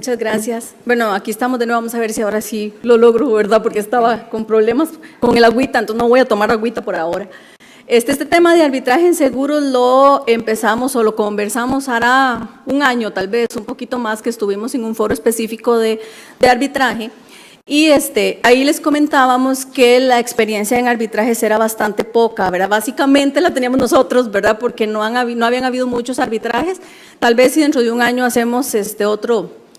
Muchas gracias. Bueno, aquí estamos de nuevo, vamos a ver si ahora sí lo logro, ¿verdad? Porque estaba con problemas con el agüita, entonces no voy a tomar agüita por ahora. Este tema de arbitraje en seguros lo empezamos o lo conversamos hará un año, tal vez, un poquito más, que estuvimos en un foro específico de arbitraje. Y ahí les comentábamos que la experiencia en arbitrajes era bastante poca, ¿verdad? Básicamente la teníamos nosotros, ¿verdad? Porque no habían habido muchos arbitrajes. Tal vez si dentro de un año hacemos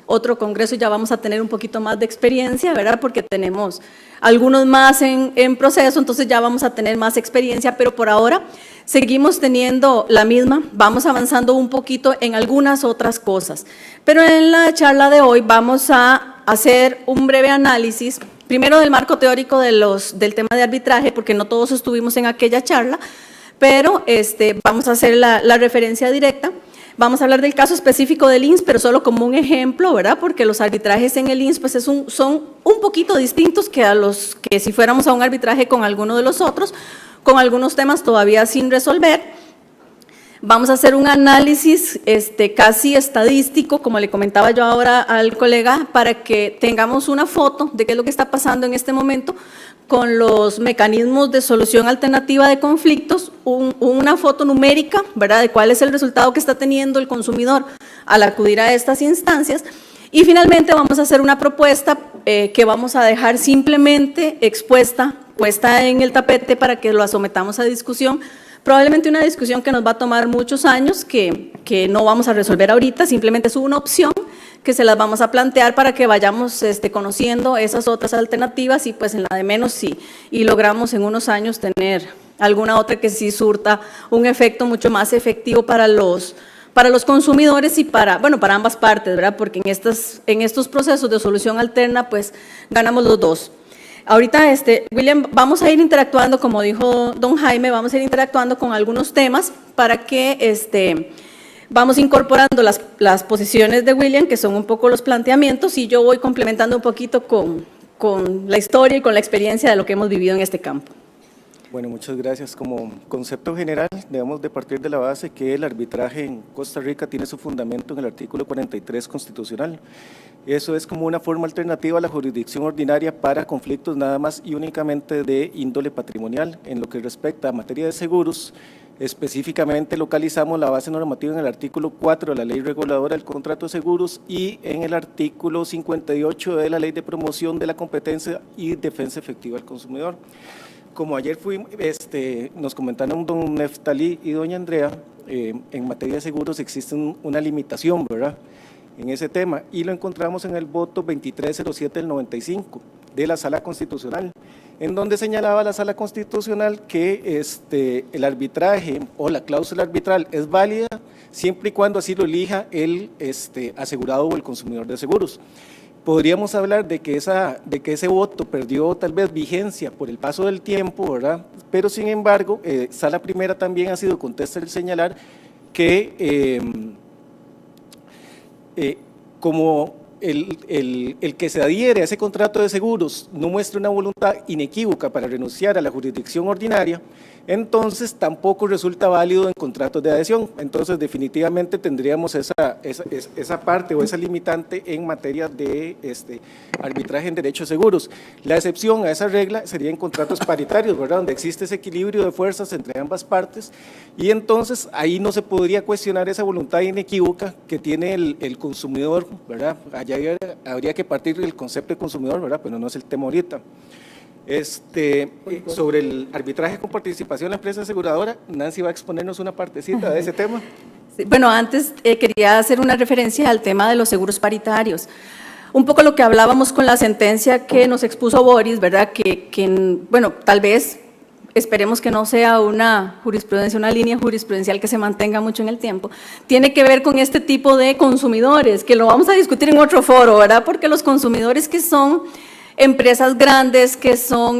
otro congreso ya vamos a tener un poquito más de experiencia, ¿verdad? Porque tenemos algunos más en proceso, entonces ya vamos a tener más experiencia, pero por ahora seguimos teniendo la misma, vamos avanzando un poquito en algunas otras cosas. Pero en la charla de hoy vamos a hacer un breve análisis, primero del marco teórico del tema de arbitraje, porque no todos estuvimos en aquella charla, pero vamos a hacer la referencia directa. Vamos a hablar del caso específico del INS, pero solo como un ejemplo, ¿verdad? Porque los arbitrajes en el INS pues son un poquito distintos que a los que si fuéramos a un arbitraje con alguno de los otros, con algunos temas todavía sin resolver. Vamos a hacer un análisis casi estadístico, como le comentaba yo ahora al colega, para que tengamos una foto de qué es lo que está pasando en este momento con los mecanismos de solución alternativa de conflictos, una foto numérica, ¿verdad?, de cuál es el resultado que está teniendo el consumidor al acudir a estas instancias. Y finalmente vamos a hacer una propuesta que vamos a dejar simplemente puesta en el tapete para que lo sometamos a discusión. Probablemente una discusión que nos va a tomar muchos años, que no vamos a resolver ahorita, simplemente es una opción que se las vamos a plantear para que vayamos conociendo esas otras alternativas y pues en la de menos sí, y logramos en unos años tener alguna otra que sí surta un efecto mucho más efectivo para los consumidores y para ambas partes, ¿verdad? Porque en estos procesos de solución alterna pues ganamos los dos. Ahorita, William, vamos a ir interactuando, como dijo don Jaime, vamos a ir interactuando con algunos temas para que vamos incorporando las posiciones de William, que son un poco los planteamientos, y yo voy complementando un poquito con la historia y con la experiencia de lo que hemos vivido en este campo. Bueno, muchas gracias. Como concepto general, debemos de partir de la base que el arbitraje en Costa Rica tiene su fundamento en el artículo 43 constitucional. Eso es como una forma alternativa a la jurisdicción ordinaria para conflictos nada más y únicamente de índole patrimonial. En lo que respecta a materia de seguros, específicamente localizamos la base normativa en el artículo 4 de la Ley Reguladora del Contrato de Seguros y en el artículo 58 de la Ley de Promoción de la Competencia y Defensa Efectiva del Consumidor. Como ayer nos comentaron don Neftalí y doña Andrea, en materia de seguros existe una limitación, ¿verdad?, en ese tema, y lo encontramos en el voto 2307 del 95 de la Sala Constitucional, en donde señalaba la Sala Constitucional que el arbitraje o la cláusula arbitral es válida siempre y cuando así lo elija el asegurado o el consumidor de seguros. Podríamos hablar de que ese voto perdió tal vez vigencia por el paso del tiempo, ¿verdad? Pero sin embargo, Sala Primera también ha sido contesta el señalar que como el que se adhiere a ese contrato de seguros no muestra una voluntad inequívoca para renunciar a la jurisdicción ordinaria, entonces tampoco resulta válido en contratos de adhesión. Entonces definitivamente tendríamos esa parte o esa limitante en materia de arbitraje en derechos seguros. La excepción a esa regla sería en contratos paritarios, ¿verdad?, donde existe ese equilibrio de fuerzas entre ambas partes, y entonces ahí no se podría cuestionar esa voluntad inequívoca que tiene el consumidor, ¿verdad? Allá habría que partir del concepto de consumidor, ¿verdad?, pero no es el tema ahorita. Sobre el arbitraje con participación de la empresa aseguradora, Nancy va a exponernos una partecita de ese tema. Sí, bueno, antes quería hacer una referencia al tema de los seguros paritarios. Un poco lo que hablábamos con la sentencia que nos expuso Boris, ¿verdad?, bueno, tal vez esperemos que no sea una jurisprudencia, una línea jurisprudencial que se mantenga mucho en el tiempo, tiene que ver con este tipo de consumidores, que lo vamos a discutir en otro foro, ¿verdad?, porque los consumidores que son empresas grandes, que son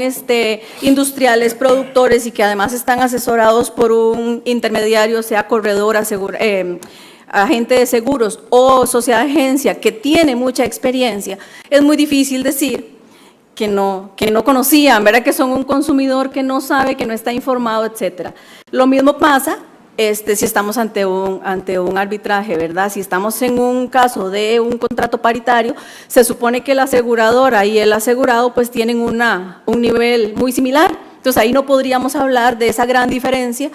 industriales, productores y que además están asesorados por un intermediario, sea corredor, agente de seguros o sociedad de agencia que tiene mucha experiencia, es muy difícil decir que no conocían, ¿verdad?, que son un consumidor que no sabe, que no está informado, etcétera. Lo mismo pasa si estamos ante un arbitraje, ¿verdad? Si estamos en un caso de un contrato paritario, se supone que la aseguradora y el asegurado pues tienen un nivel muy similar, entonces ahí no podríamos hablar de esa gran diferencia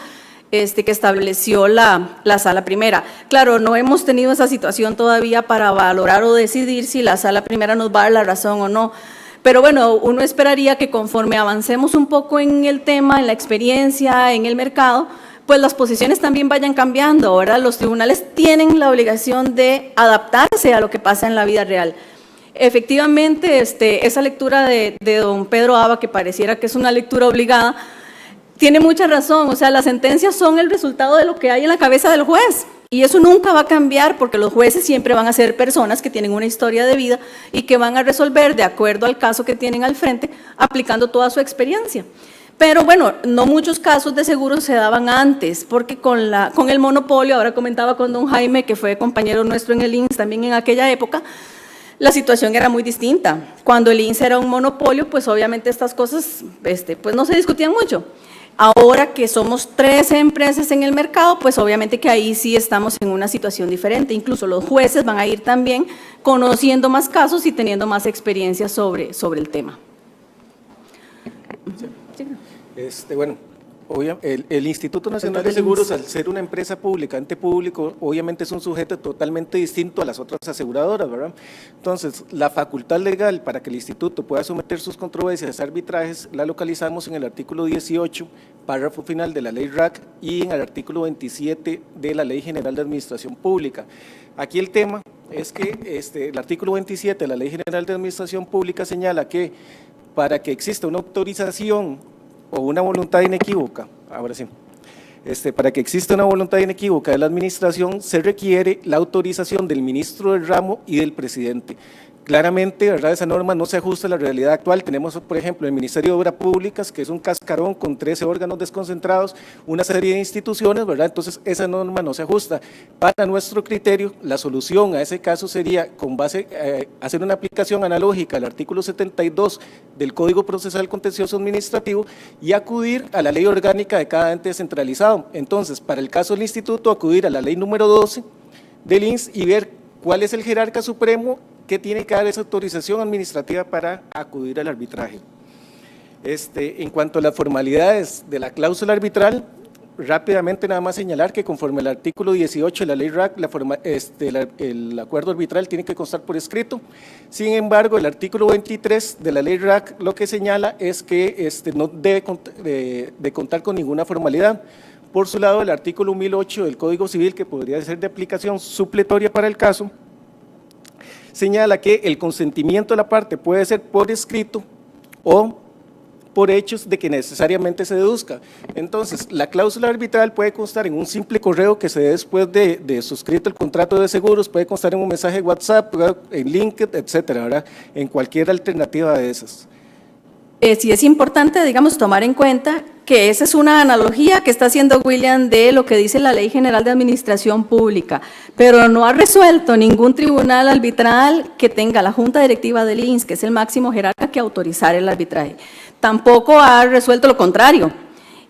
que estableció la sala primera. Claro, no hemos tenido esa situación todavía para valorar o decidir si la sala primera nos va a dar la razón o no. Pero bueno, uno esperaría que conforme avancemos un poco en el tema, en la experiencia, en el mercado, pues las posiciones también vayan cambiando, ¿verdad? Los tribunales tienen la obligación de adaptarse a lo que pasa en la vida real. Efectivamente, esa lectura de don Pedro Aba, que pareciera que es una lectura obligada, tiene mucha razón, o sea, las sentencias son el resultado de lo que hay en la cabeza del juez. Y eso nunca va a cambiar porque los jueces siempre van a ser personas que tienen una historia de vida y que van a resolver de acuerdo al caso que tienen al frente, aplicando toda su experiencia. Pero bueno, no muchos casos de seguro se daban antes, porque con el monopolio, ahora comentaba con don Jaime, que fue compañero nuestro en el INS también en aquella época, la situación era muy distinta. Cuando el INS era un monopolio, pues obviamente estas cosas pues no se discutían mucho. Ahora que somos 13 empresas en el mercado, pues obviamente que ahí sí estamos en una situación diferente. Incluso los jueces van a ir también conociendo más casos y teniendo más experiencia sobre el tema. Sí. Bueno, el Instituto Nacional de Seguros, al ser una empresa pública, ente público, obviamente es un sujeto totalmente distinto a las otras aseguradoras, ¿verdad? Entonces, la facultad legal para que el instituto pueda someter sus controversias a arbitrajes la localizamos en el artículo 18, párrafo final de la ley RAC y en el artículo 27 de la Ley General de Administración Pública. Aquí el tema es que el artículo 27 de la Ley General de Administración Pública señala que para que exista una autorización o una voluntad inequívoca, ahora sí, para que exista una voluntad inequívoca de la administración se requiere la autorización del ministro del ramo y del presidente. Claramente, ¿verdad?, esa norma no se ajusta a la realidad actual. Tenemos, por ejemplo, el Ministerio de Obras Públicas, que es un cascarón con 13 órganos desconcentrados, una serie de instituciones, ¿verdad? Entonces, esa norma no se ajusta. Para nuestro criterio, la solución a ese caso sería, con base, hacer una aplicación analógica al artículo 72 del Código Procesal Contencioso Administrativo y acudir a la ley orgánica de cada ente descentralizado. Entonces, para el caso del instituto, acudir a la ley número 12 del INS y ver cuál es el jerarca supremo que tiene que dar esa autorización administrativa para acudir al arbitraje. En cuanto a las formalidades de la cláusula arbitral, rápidamente nada más señalar que conforme al artículo 18 de la ley RAC, el acuerdo arbitral tiene que constar por escrito. Sin embargo, el artículo 23 de la ley RAC lo que señala es que no debe de contar con ninguna formalidad. Por su lado, el artículo 1008 del Código Civil, que podría ser de aplicación supletoria para el caso, señala que el consentimiento de la parte puede ser por escrito o por hechos de que necesariamente se deduzca. Entonces, la cláusula arbitral puede constar en un simple correo que se dé después de suscrito el contrato de seguros, puede constar en un mensaje de WhatsApp, en LinkedIn, etcétera, ¿verdad?, en cualquier alternativa de esas. Sí es importante, digamos, tomar en cuenta que esa es una analogía que está haciendo William de lo que dice la Ley General de Administración Pública, pero no ha resuelto ningún tribunal arbitral que tenga la Junta Directiva del INS, que es el máximo jerarca, que autorizar el arbitraje. Tampoco ha resuelto lo contrario.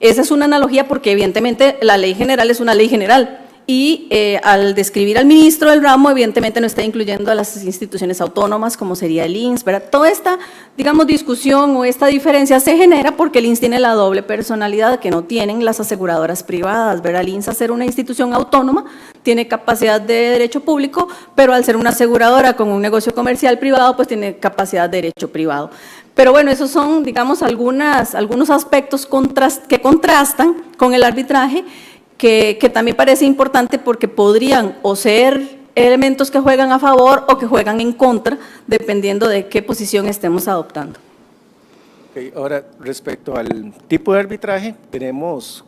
Esa es una analogía porque evidentemente la Ley General es una ley general y al describir al ministro del ramo, evidentemente no está incluyendo a las instituciones autónomas como sería el INS, ¿verdad? Toda esta, digamos, discusión o esta diferencia se genera porque el INS tiene la doble personalidad que no tienen las aseguradoras privadas, ¿verdad? El INS, al ser una institución autónoma, tiene capacidad de derecho público, pero al ser una aseguradora con un negocio comercial privado, pues tiene capacidad de derecho privado. Pero bueno, esos son, digamos, algunos aspectos que contrastan con el arbitraje, que también parece importante porque podrían o ser elementos que juegan a favor o que juegan en contra, dependiendo de qué posición estemos adoptando. Okay, ahora, respecto al tipo de arbitraje, tenemos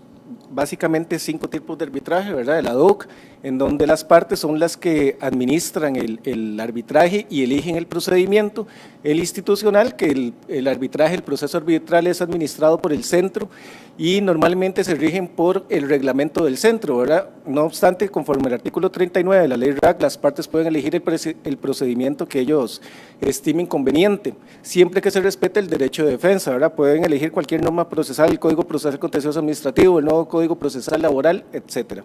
básicamente 5 tipos de arbitraje, ¿verdad? El ad hoc, en donde las partes son las que administran el arbitraje y eligen el procedimiento. El institucional, que el arbitraje, el proceso arbitral es administrado por el centro y normalmente se rigen por el reglamento del centro, ¿verdad? No obstante, conforme al artículo 39 de la ley RAC, las partes pueden elegir el procedimiento que ellos estimen conveniente, siempre que se respete el derecho de defensa, ¿verdad? Pueden elegir cualquier norma procesal, el Código Procesal Contencioso Administrativo, el nuevo Código Procesal Laboral, etcétera.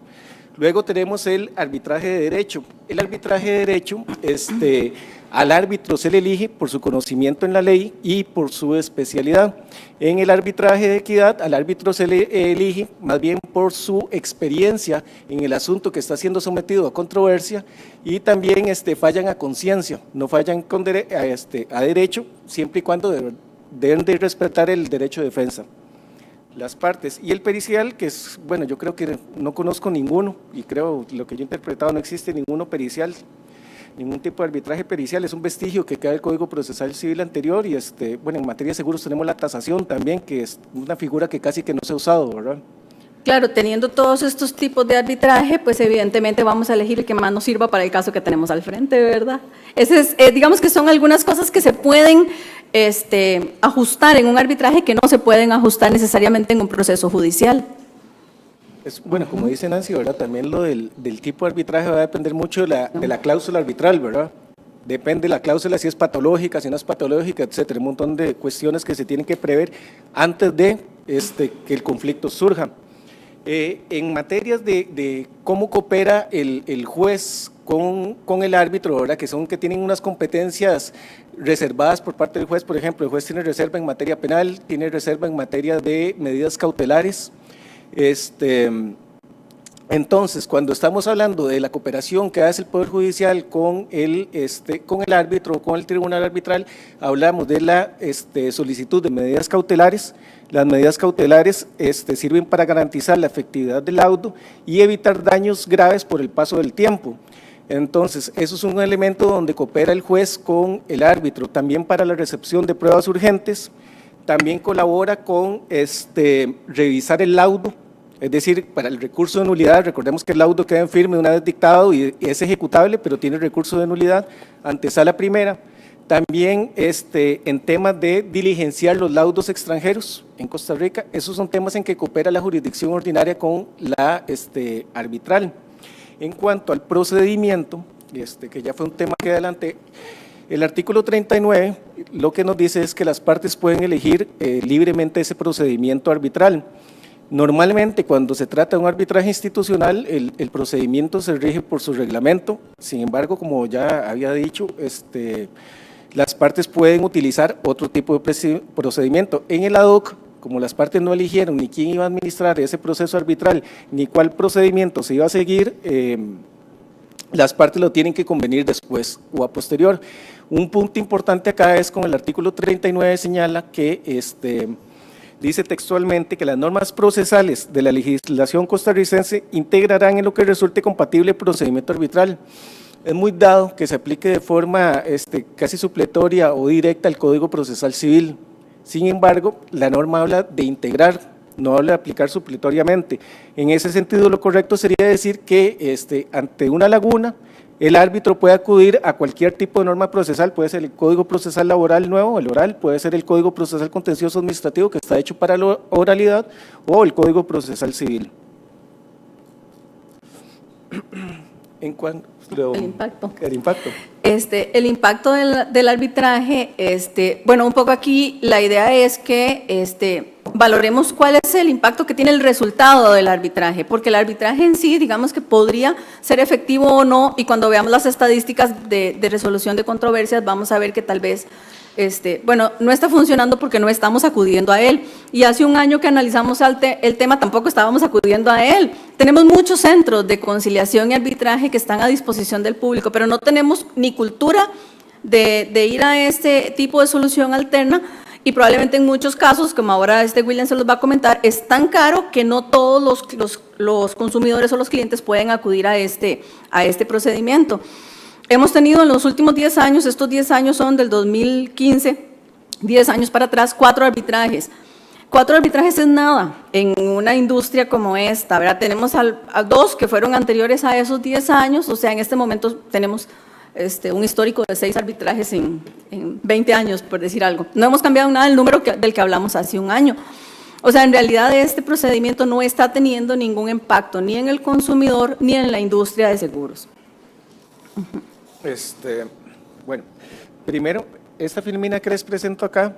Luego tenemos el arbitraje de derecho. El arbitraje de derecho, al árbitro se le elige por su conocimiento en la ley y por su especialidad. En el arbitraje de equidad, al árbitro se le elige más bien por su experiencia en el asunto que está siendo sometido a controversia y también fallan a conciencia, no fallan a derecho, siempre y cuando deben de respetar el derecho de defensa. Las partes y el pericial, que es, bueno, yo creo que no conozco ninguno y creo lo que yo he interpretado no existe ninguno pericial, ningún tipo de arbitraje pericial, es un vestigio que queda del Código Procesal Civil anterior y bueno, en materia de seguros tenemos la tasación también, que es una figura que casi que no se ha usado, ¿verdad? Claro, teniendo todos estos tipos de arbitraje, pues evidentemente vamos a elegir el que más nos sirva para el caso que tenemos al frente, ¿verdad? Digamos que son algunas cosas que se pueden ajustar en un arbitraje que no se pueden ajustar necesariamente en un proceso judicial. Bueno, como dice Nancy, ¿verdad? También lo del tipo de arbitraje va a depender mucho de la cláusula arbitral, ¿verdad? Depende de la cláusula, si es patológica, si no es patológica, etcétera. Un montón de cuestiones que se tienen que prever antes de que el conflicto surja. En materias de cómo coopera el juez con el árbitro, ¿verdad? Que tienen unas competencias reservadas por parte del juez. Por ejemplo, el juez tiene reserva en materia penal, tiene reserva en materia de medidas cautelares. Entonces, cuando estamos hablando de la cooperación que hace el Poder Judicial con el árbitro, con el tribunal arbitral, hablamos de la solicitud de medidas cautelares. Las medidas cautelares sirven para garantizar la efectividad del laudo y evitar daños graves por el paso del tiempo. Entonces, eso es un elemento donde coopera el juez con el árbitro, también para la recepción de pruebas urgentes, también colabora con revisar el laudo. Es decir, para el recurso de nulidad, recordemos que el laudo queda en firme una vez dictado y es ejecutable, pero tiene recurso de nulidad ante sala primera. También en temas de diligenciar los laudos extranjeros en Costa Rica, esos son temas en que coopera la jurisdicción ordinaria con la arbitral. En cuanto al procedimiento, que ya fue un tema que adelanté, el artículo 39 lo que nos dice es que las partes pueden elegir libremente ese procedimiento arbitral. Normalmente, cuando se trata de un arbitraje institucional, el procedimiento se rige por su reglamento. Sin embargo, como ya había dicho, las partes pueden utilizar otro tipo de procedimiento. En el ad hoc, como las partes no eligieron ni quién iba a administrar ese proceso arbitral, ni cuál procedimiento se iba a seguir, las partes lo tienen que convenir después o a posterior. Un punto importante acá es con el artículo 39 señala que dice textualmente que las normas procesales de la legislación costarricense integrarán en lo que resulte compatible el procedimiento arbitral. Es muy dado que se aplique de forma casi supletoria o directa al Código Procesal Civil. Sin embargo, la norma habla de integrar, no habla de aplicar supletoriamente. En ese sentido, lo correcto sería decir que ante una laguna, el árbitro puede acudir a cualquier tipo de norma procesal, puede ser el Código Procesal Laboral nuevo, el oral, puede ser el Código Procesal Contencioso Administrativo que está hecho para la oralidad o el Código Procesal Civil. En cuanto el impacto. El impacto del arbitraje, bueno, un poco aquí la idea es que valoremos cuál es el impacto que tiene el resultado del arbitraje, porque el arbitraje en sí, digamos que podría ser efectivo o no, y cuando veamos las estadísticas de resolución de controversias, vamos a ver que tal vez, bueno, no está funcionando porque no estamos acudiendo a él, y hace un año que analizamos el tema tampoco estábamos acudiendo a él. Tenemos muchos centros de conciliación y arbitraje que están a disposición del público, pero no tenemos ni cultura de ir a este tipo de solución alterna, y probablemente en muchos casos, como ahora William se los va a comentar, es tan caro que no todos los consumidores o los clientes pueden acudir a este procedimiento. Hemos tenido en los últimos 10 años, estos 10 años son del 2015, 10 años para atrás, 4 arbitrajes. 4 arbitrajes es nada en una industria como esta, ¿verdad? Tenemos a 2 que fueron anteriores a esos 10 años, o sea, en este momento tenemos un histórico de 6 arbitrajes en 20 años, por decir algo. No hemos cambiado nada el número del que hablamos hace un año. O sea, en realidad este procedimiento no está teniendo ningún impacto ni en el consumidor ni en la industria de seguros. Bueno, primero, esta filmina que les presento acá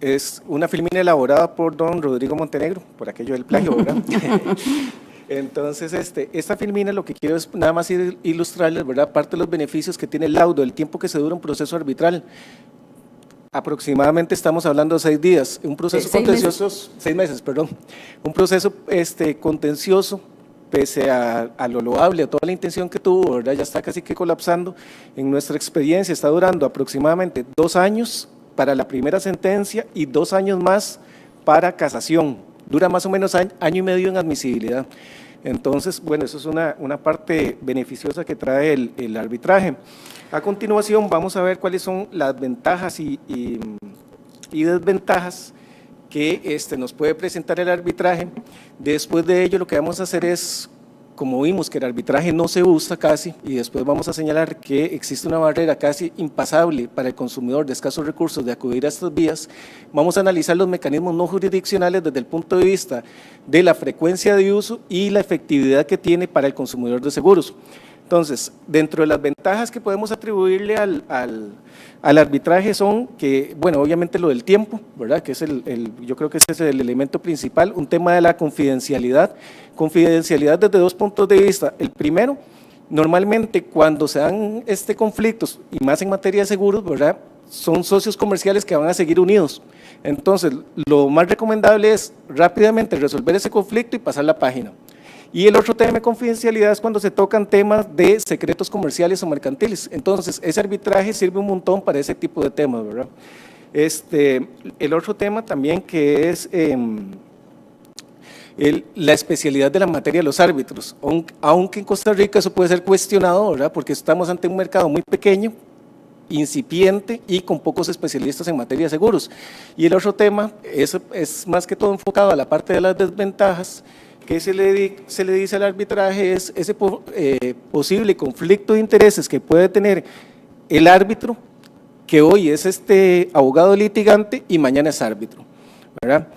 es una filmina elaborada por don Rodrigo Montenegro, por aquello del plagio, ¿verdad? Entonces, esta filmina lo que quiero es nada más ilustrarles, ¿verdad?, parte de los beneficios que tiene el laudo, el tiempo que se dura un proceso arbitral. Aproximadamente estamos hablando de 6 días, un proceso contencioso, 6 meses, perdón, un proceso contencioso, pese a lo loable, a toda la intención que tuvo, ¿verdad?, ya está casi que colapsando. En nuestra experiencia está durando aproximadamente 2 años para la primera sentencia y 2 años más para casación. Dura más o menos año y medio en admisibilidad. Entonces, bueno, eso es una parte beneficiosa que trae el arbitraje. A continuación vamos a ver cuáles son las ventajas y desventajas que nos puede presentar el arbitraje. Después de ello lo que vamos a hacer es, como vimos que el arbitraje no se usa casi, y después vamos a señalar que existe una barrera casi impasable para el consumidor de escasos recursos de acudir a estas vías, vamos a analizar los mecanismos no jurisdiccionales desde el punto de vista de la frecuencia de uso y la efectividad que tiene para el consumidor de seguros. Entonces, dentro de las ventajas que podemos atribuirle al arbitraje son que, bueno, obviamente lo del tiempo, ¿verdad?, que es yo creo que ese es el elemento principal, un tema de la confidencialidad desde 2 puntos de vista. El primero, normalmente cuando se dan conflictos, y más en materia de seguros, ¿verdad?, son socios comerciales que van a seguir unidos. Entonces, lo más recomendable es rápidamente resolver ese conflicto y pasar la página. Y el otro tema de confidencialidad es cuando se tocan temas de secretos comerciales o mercantiles. Entonces, ese arbitraje sirve un montón para ese tipo de temas, ¿verdad? El otro tema también que es la especialidad de la materia de los árbitros, aunque en Costa Rica eso puede ser cuestionado, ¿verdad?, porque estamos ante un mercado muy pequeño, incipiente y con pocos especialistas en materia de seguros. Y el otro tema es más que todo enfocado a la parte de las desventajas, que se le dice al arbitraje es ese posible conflicto de intereses que puede tener el árbitro, que hoy es abogado litigante y mañana es árbitro, ¿verdad?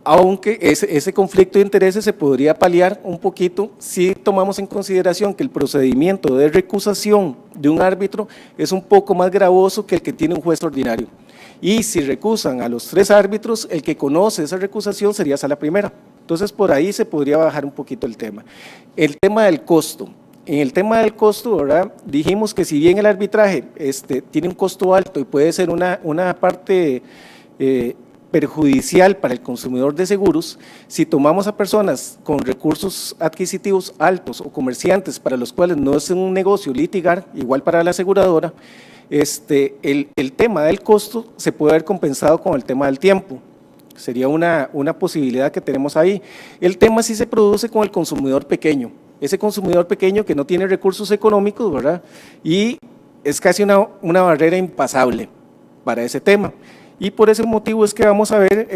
Aunque ese conflicto de intereses se podría paliar un poquito si tomamos en consideración que el procedimiento de recusación de un árbitro es un poco más gravoso que el que tiene un juez ordinario. Y si recusan a los 3 árbitros, el que conoce esa recusación sería Sala Primera. Entonces, por ahí se podría bajar un poquito el tema. El tema del costo. En el tema del costo, ¿verdad?, dijimos que si bien el arbitraje tiene un costo alto y puede ser una parte perjudicial para el consumidor de seguros, si tomamos a personas con recursos adquisitivos altos o comerciantes para los cuales no es un negocio litigar, igual para la aseguradora, el tema del costo se puede haber compensado con el tema del tiempo. Sería una posibilidad que tenemos ahí. El tema sí se produce con el consumidor pequeño, ese consumidor pequeño que no tiene recursos económicos, ¿verdad?, y es casi una barrera impasable para ese tema. Y por ese motivo es que vamos a ver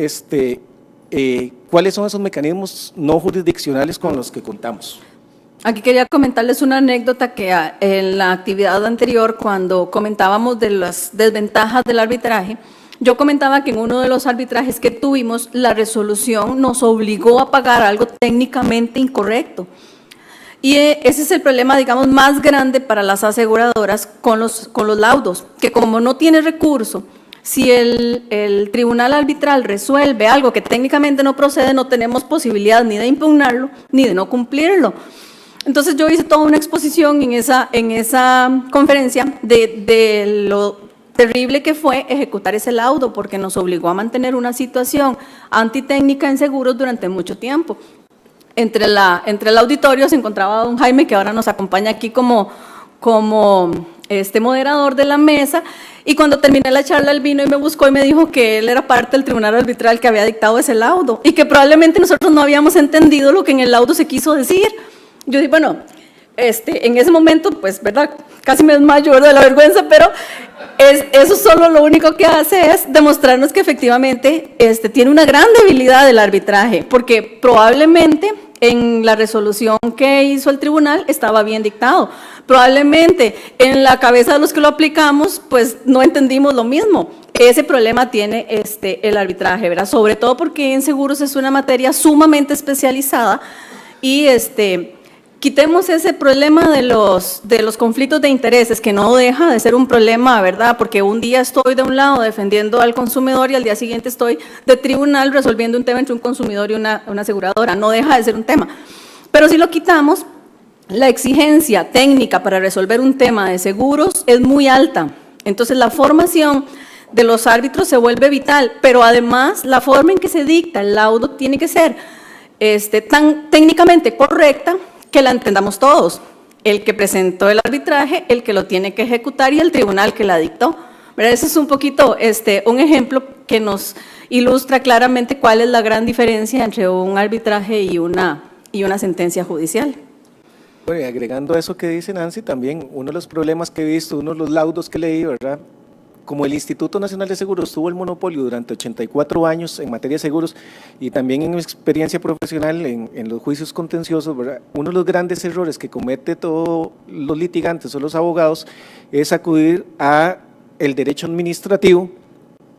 cuáles son esos mecanismos no jurisdiccionales con los que contamos. Aquí quería comentarles una anécdota que en la actividad anterior, cuando comentábamos de las desventajas del arbitraje, yo comentaba que en uno de los arbitrajes que tuvimos, la resolución nos obligó a pagar algo técnicamente incorrecto. Y ese es el problema, digamos, más grande para las aseguradoras con los laudos, que como no tiene recurso, si el tribunal arbitral resuelve algo que técnicamente no procede, no tenemos posibilidad ni de impugnarlo, ni de no cumplirlo. Entonces yo hice toda una exposición en esa conferencia de lo terrible que fue ejecutar ese laudo, porque nos obligó a mantener una situación antitécnica en seguros durante mucho tiempo. Entre el auditorio se encontraba don Jaime, que ahora nos acompaña aquí como moderador de la mesa, y cuando terminé la charla él vino y me buscó y me dijo que él era parte del tribunal arbitral que había dictado ese laudo y que probablemente nosotros no habíamos entendido lo que en el laudo se quiso decir. Yo dije, bueno, en ese momento, pues, ¿verdad? Casi me desmayo, ¿verdad? De la vergüenza, pero eso solo lo único que hace es demostrarnos que efectivamente tiene una gran debilidad el arbitraje, porque probablemente en la resolución que hizo el tribunal estaba bien dictado. Probablemente en la cabeza de los que lo aplicamos, pues no entendimos lo mismo. Ese problema tiene el arbitraje, ¿verdad? Sobre todo porque en seguros es una materia sumamente especializada y quitemos ese problema de los conflictos de intereses, que no deja de ser un problema, ¿verdad? Porque un día estoy de un lado defendiendo al consumidor y al día siguiente estoy de tribunal resolviendo un tema entre un consumidor y una aseguradora. No deja de ser un tema. Pero si lo quitamos, la exigencia técnica para resolver un tema de seguros es muy alta. Entonces, la formación de los árbitros se vuelve vital, pero además la forma en que se dicta el laudo tiene que ser tan técnicamente correcta que la entendamos todos, el que presentó el arbitraje, el que lo tiene que ejecutar y el tribunal que la dictó. ¿Verdad? Ese es un poquito un ejemplo que nos ilustra claramente cuál es la gran diferencia entre un arbitraje y una sentencia judicial. Bueno, y agregando a eso que dice Nancy, también uno de los problemas que he visto, uno de los laudos que leí, ¿verdad? Como el Instituto Nacional de Seguros tuvo el monopolio durante 84 años en materia de seguros y también en mi experiencia profesional en los juicios contenciosos, ¿verdad? Uno de los grandes errores que comete todos los litigantes o los abogados es acudir a el derecho administrativo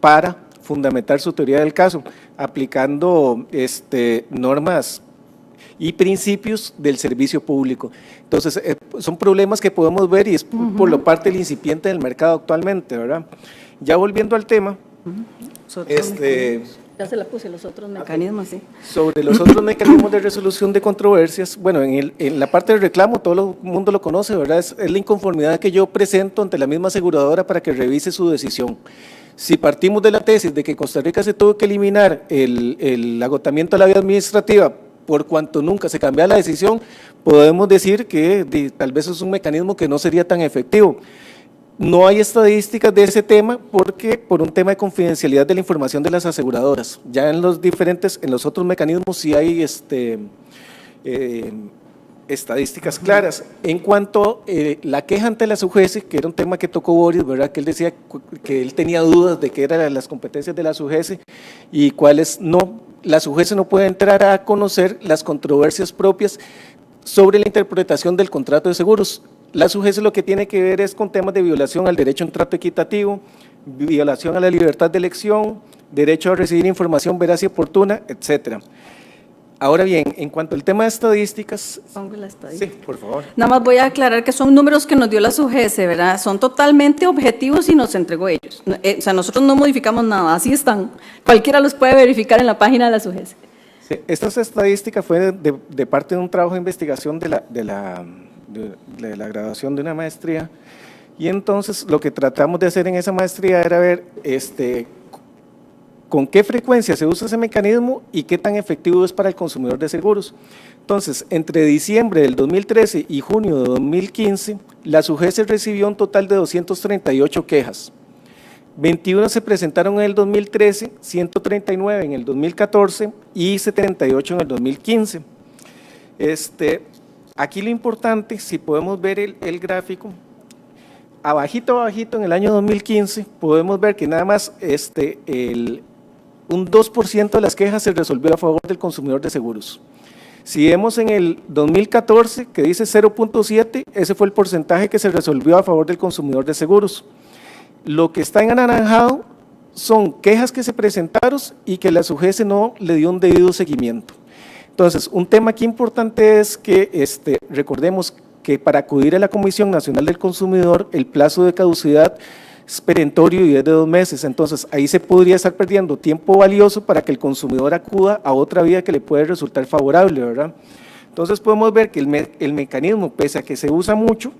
para fundamentar su teoría del caso, aplicando normas y principios del servicio público. Entonces, son problemas que podemos ver y es por la parte del incipiente del mercado actualmente, ¿verdad? Ya volviendo al tema, ya se la puse, los otros mecanismos, sí. Sobre los otros mecanismos de resolución de controversias, bueno, en la parte del reclamo todo el mundo lo conoce, ¿verdad? Es la inconformidad que yo presento ante la misma aseguradora para que revise su decisión. Si partimos de la tesis de que Costa Rica se tuvo que eliminar el agotamiento de la vía administrativa por cuanto nunca se cambia la decisión, podemos decir que tal vez es un mecanismo que no sería tan efectivo. No hay estadísticas de ese tema porque por un tema de confidencialidad de la información de las aseguradoras. Ya en los otros mecanismos sí hay estadísticas claras. En cuanto a la queja ante la SUGESI, que era un tema que tocó Boris, ¿verdad? Que él decía que él tenía dudas de qué eran las competencias de la SUGESI y cuáles no. La SUGESI no puede entrar a conocer las controversias propias sobre la interpretación del contrato de seguros. La SUGESI lo que tiene que ver es con temas de violación al derecho a un trato equitativo, violación a la libertad de elección, derecho a recibir información veraz y oportuna, etcétera. Ahora bien, en cuanto al tema de estadísticas… Pongo la estadística. Sí, por favor. Nada más voy a aclarar que son números que nos dio la SUGESI, ¿verdad? Son totalmente objetivos y nos entregó ellos. O sea, nosotros no modificamos nada, así están. Cualquiera los puede verificar en la página de la SUGESI. Sí, estas estadísticas fue de parte de un trabajo de investigación de la graduación de una maestría y entonces lo que tratamos de hacer en esa maestría era ver con qué frecuencia se usa ese mecanismo y qué tan efectivo es para el consumidor de seguros. Entonces, entre diciembre del 2013 y junio de 2015, la SUGESI recibió un total de 238 quejas. 21 se presentaron en el 2013, 139 en el 2014 y 78 en el 2015. Aquí lo importante, si podemos ver el gráfico, abajito en el año 2015, podemos ver que nada más un 2% de las quejas se resolvió a favor del consumidor de seguros. Si vemos en el 2014, que dice 0.7, ese fue el porcentaje que se resolvió a favor del consumidor de seguros. Lo que está en anaranjado son quejas que se presentaron y que la SUGESI no le dio un debido seguimiento. Entonces, un tema aquí importante es que recordemos que para acudir a la Comisión Nacional del Consumidor, el plazo de caducidad es perentorio y es de 2 meses, entonces ahí se podría estar perdiendo tiempo valioso para que el consumidor acuda a otra vía que le puede resultar favorable, ¿verdad? Entonces podemos ver que el mecanismo, pese a que se usa mucho,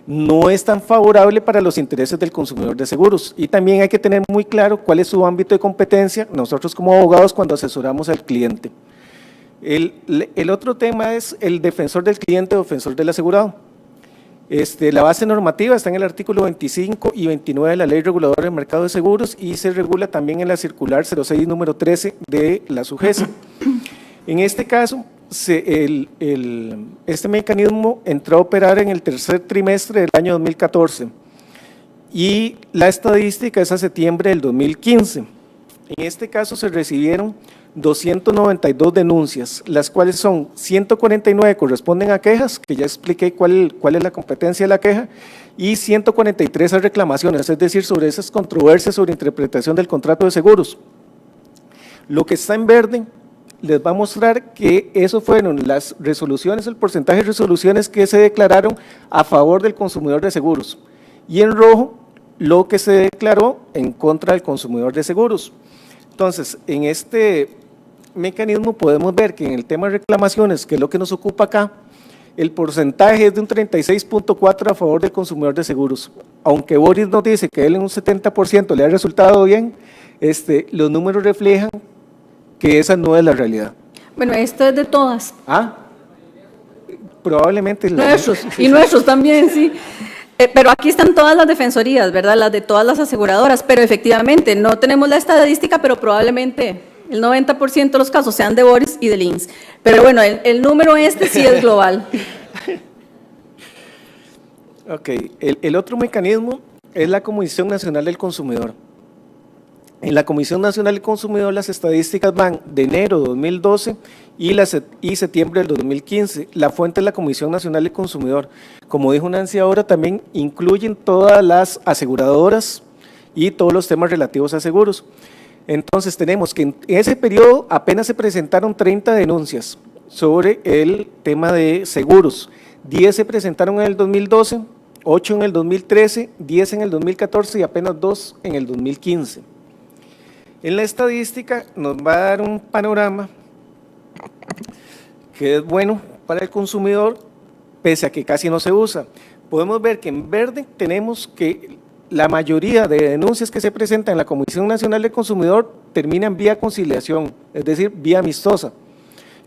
no es tan favorable para los intereses del consumidor de seguros y también hay que tener muy claro cuál es su ámbito de competencia nosotros como abogados cuando asesoramos al cliente. El otro tema es el defensor del cliente o defensor del asegurado. La base normativa está en el artículo 25 y 29 de la Ley Reguladora del Mercado de Seguros y se regula también en la circular 06 número 13 de la SUGESI. En este caso, este mecanismo entró a operar en el tercer trimestre del año 2014 y la estadística es a septiembre del 2015. En este caso se recibieron 292 denuncias, las cuales son 149 corresponden a quejas, que ya expliqué cuál es la competencia de la queja, y 143 a reclamaciones, es decir, sobre esas controversias sobre interpretación del contrato de seguros. Lo que está en verde les va a mostrar que eso fueron las resoluciones, el porcentaje de resoluciones que se declararon a favor del consumidor de seguros, y en rojo lo que se declaró en contra del consumidor de seguros. Entonces, en este mecanismo podemos ver que en el tema de reclamaciones, que es lo que nos ocupa acá, el porcentaje es de un 36.4 a favor del consumidor de seguros. Aunque Boris nos dice que él en un 70% le ha resultado bien, los números reflejan que esa no es la realidad. Bueno, esto es de todas. Probablemente. Nuestros, y nuestros también, sí. Pero aquí están todas las defensorías, ¿verdad? Las de todas las aseguradoras, pero efectivamente no tenemos la estadística, pero probablemente el 90% de los casos sean de Boris y de Links. Pero bueno, el número sí es global. Ok, el otro mecanismo es la Comisión Nacional del Consumidor. En la Comisión Nacional del Consumidor las estadísticas van de enero de 2012 y septiembre del 2015. La fuente es la Comisión Nacional del Consumidor. Como dijo Nancy ahora, también incluyen todas las aseguradoras y todos los temas relativos a seguros. Entonces tenemos que en ese periodo apenas se presentaron 30 denuncias sobre el tema de seguros. 10 se presentaron en el 2012, 8 en el 2013, 10 en el 2014 y apenas 2 en el 2015. En la estadística nos va a dar un panorama que es bueno para el consumidor, pese a que casi no se usa. Podemos ver que en verde tenemos que la mayoría de denuncias que se presentan en la Comisión Nacional del Consumidor terminan vía conciliación, es decir, vía amistosa,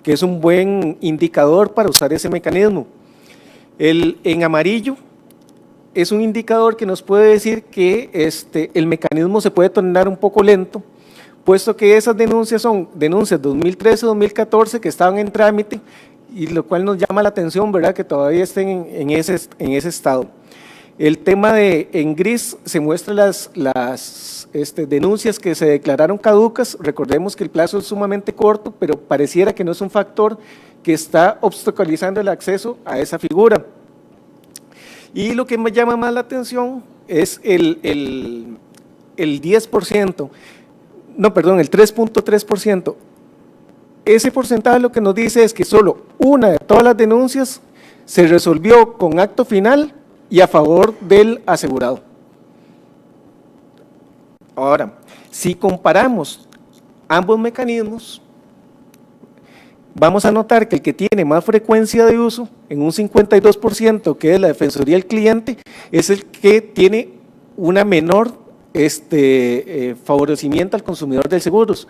que es un buen indicador para usar ese mecanismo. En amarillo es un indicador que nos puede decir que el mecanismo se puede tornar un poco lento, puesto que esas denuncias son denuncias 2013-2014 que estaban en trámite, y lo cual nos llama la atención, ¿verdad?, que todavía estén en ese estado. El tema en gris se muestra las denuncias que se declararon caducas. Recordemos que el plazo es sumamente corto, pero pareciera que no es un factor que está obstaculizando el acceso a esa figura. Y lo que me llama más la atención es el 10%. No, perdón, el 3.3%. Ese porcentaje lo que nos dice es que solo una de todas las denuncias se resolvió con acto final y a favor del asegurado. Ahora, si comparamos ambos mecanismos, vamos a notar que el que tiene más frecuencia de uso, en un 52%, que es la Defensoría del Cliente, es el que tiene una menor favorecimiento al consumidor de seguros,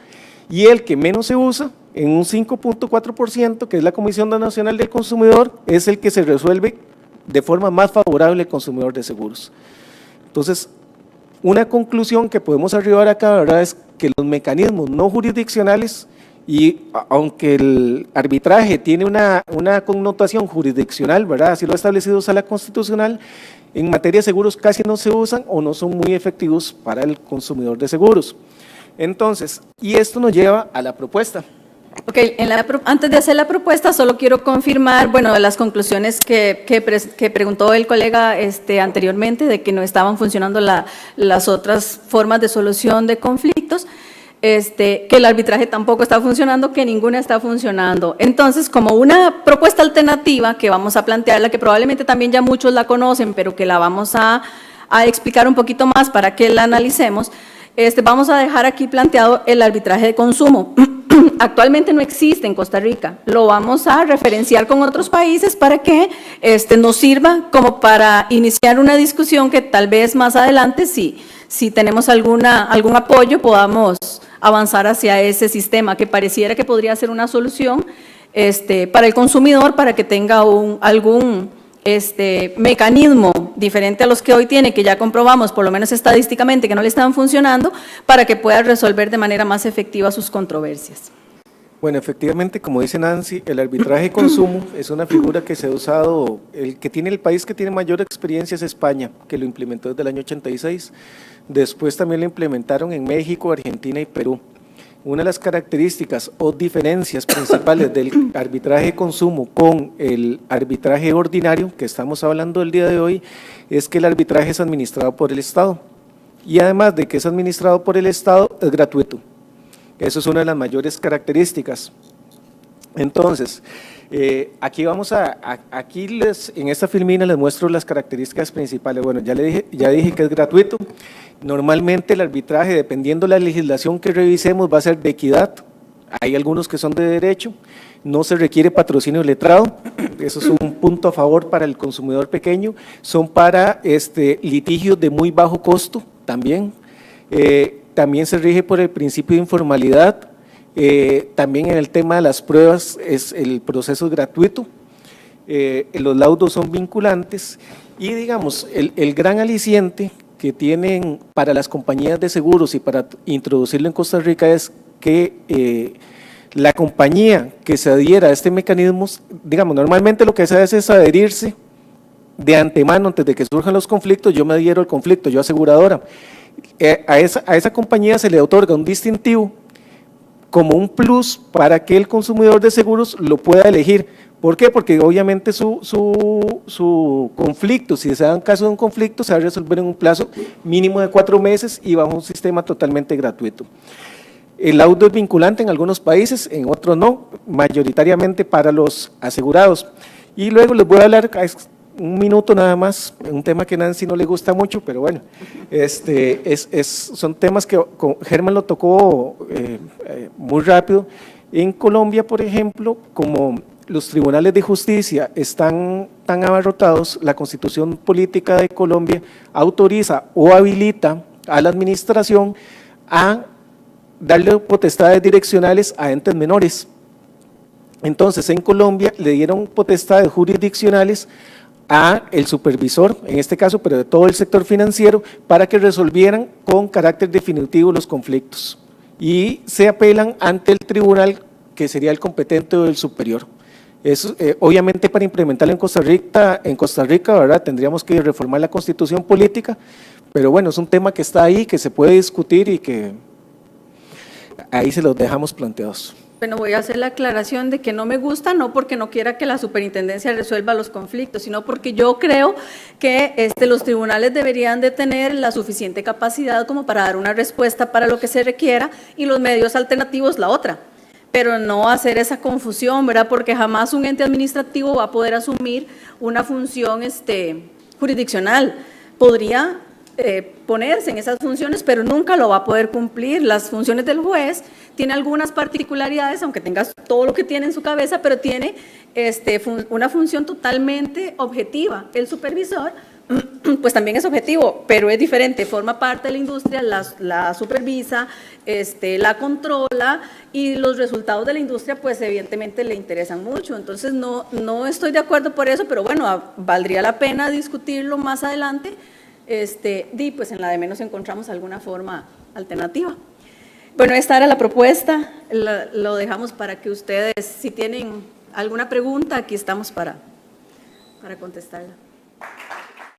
y el que menos se usa, en un 5.4%, que es la Comisión Nacional del Consumidor, es el que se resuelve de forma más favorable al consumidor de seguros. Entonces, una conclusión que podemos arribar acá, ¿verdad?, es que los mecanismos no jurisdiccionales, y aunque el arbitraje tiene una connotación jurisdiccional, ¿verdad?, así lo ha establecido Sala Constitucional, en materia de seguros casi no se usan o no son muy efectivos para el consumidor de seguros. Entonces, y esto nos lleva a la propuesta. Ok, antes de hacer la propuesta, solo quiero confirmar, bueno, las conclusiones que preguntó el colega anteriormente, de que no estaban funcionando las otras formas de solución de conflictos, que el arbitraje tampoco está funcionando, que ninguna está funcionando. Entonces, como una propuesta alternativa que vamos a plantearla, que probablemente también ya muchos la conocen, pero que la vamos a explicar un poquito más para que la analicemos, vamos a dejar aquí planteado el arbitraje de consumo. Actualmente no existe en Costa Rica, lo vamos a referenciar con otros países para que nos sirva como para iniciar una discusión que tal vez más adelante, si tenemos algún apoyo, podamos avanzar hacia ese sistema que pareciera que podría ser una solución para el consumidor, para que tenga algún mecanismo diferente a los que hoy tiene, que ya comprobamos, por lo menos estadísticamente, que no le están funcionando, para que pueda resolver de manera más efectiva sus controversias. Bueno, efectivamente, como dice Nancy, el arbitraje de consumo es una figura que se ha usado, el país que tiene mayor experiencia es España, que lo implementó desde el año 86. Después también lo implementaron en México, Argentina y Perú. Una de las características o diferencias principales del arbitraje de consumo con el arbitraje ordinario, que estamos hablando el día de hoy, es que el arbitraje es administrado por el Estado. Y además de que es administrado por el Estado, es gratuito. Eso es una de las mayores características. Entonces, aquí en esta filmina les muestro las características principales. Bueno, ya dije que es gratuito. Normalmente el arbitraje, dependiendo de la legislación que revisemos, va a ser de equidad. Hay algunos que son de derecho. No se requiere patrocinio letrado. Eso es un punto a favor para el consumidor pequeño. Son para litigios de muy bajo costo también. También se rige por el principio de informalidad. También en el tema de las pruebas el proceso es gratuito, los laudos son vinculantes y digamos el gran aliciente que tienen para las compañías de seguros y para introducirlo en Costa Rica es que la compañía que se adhiera a este mecanismo, digamos normalmente lo que se hace es adherirse de antemano antes de que surjan los conflictos. Yo me adhiero al conflicto, yo aseguradora, a esa compañía se le otorga un distintivo como un plus para que el consumidor de seguros lo pueda elegir. ¿Por qué? Porque obviamente su conflicto, si se da caso de un conflicto, se va a resolver en un plazo mínimo de 4 meses y bajo un sistema totalmente gratuito. El laudo es vinculante en algunos países, en otros no, mayoritariamente para los asegurados. Y luego les voy a hablar, un minuto nada más, un tema que a Nancy no le gusta mucho, pero bueno, son temas que Germán lo tocó muy rápido. En Colombia, por ejemplo, como los tribunales de justicia están tan abarrotados, la Constitución Política de Colombia autoriza o habilita a la administración a darle potestades direccionales a entes menores. Entonces, en Colombia le dieron potestades jurisdiccionales a el supervisor, en este caso, pero de todo el sector financiero, para que resolvieran con carácter definitivo los conflictos y se apelan ante el tribunal que sería el competente o el superior. Eso, obviamente para implementarlo en Costa Rica, ¿verdad? Tendríamos que reformar la Constitución política, pero bueno, es un tema que está ahí, que se puede discutir y que ahí se los dejamos planteados. Bueno, voy a hacer la aclaración de que no me gusta, no porque no quiera que la superintendencia resuelva los conflictos, sino porque yo creo que los tribunales deberían de tener la suficiente capacidad como para dar una respuesta para lo que se requiera y los medios alternativos la otra, pero no hacer esa confusión, ¿verdad? Porque jamás un ente administrativo va a poder asumir una función jurisdiccional. Podría ponerse en esas funciones, pero nunca lo va a poder cumplir. Las funciones del juez tiene algunas particularidades, aunque tenga todo lo que tiene en su cabeza, pero tiene una función totalmente objetiva. El supervisor, pues también es objetivo, pero es diferente, forma parte de la industria, la supervisa, la controla y los resultados de la industria pues evidentemente le interesan mucho. Entonces no estoy de acuerdo por eso, pero bueno, valdría la pena discutirlo más adelante. Pues en la de menos encontramos alguna forma alternativa. Bueno, esta era la propuesta, lo dejamos para que ustedes, si tienen alguna pregunta, aquí estamos para contestarla.